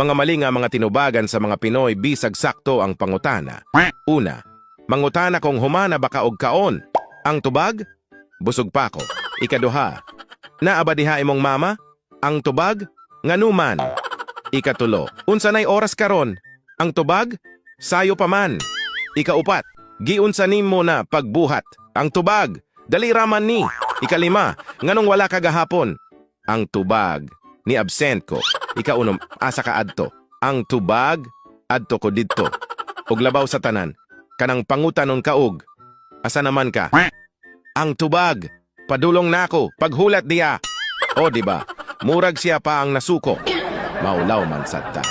Mga mali nga mga tinubagan sa mga Pinoy bisag sakto ang pangutana. Una, mangutana kung humana baka og kaon. Ang tubag? Busog pa ko. Ikaduha, naaba diha imong mama? Ang tubag? Nganuman. Ikatulo, unsa nay oras karon? Ang tubag? Sayo pa man. Ikaupat, giunsa nimo na pagbuhat? Ang tubag? Dali raman ni. Ikalima, nganong wala ka gahapon? Ang tubag? Ni absent ko. Ikaunom, asa ka adto? Ang tubag? Adto ko didto. Og labaw sa tanan, kanang pangutanon kaog. Asa naman ka? Ang tubag? Padulong nako, paghulat diya. O diba, murag siya pa ang nasuko. Maulaw man sadta.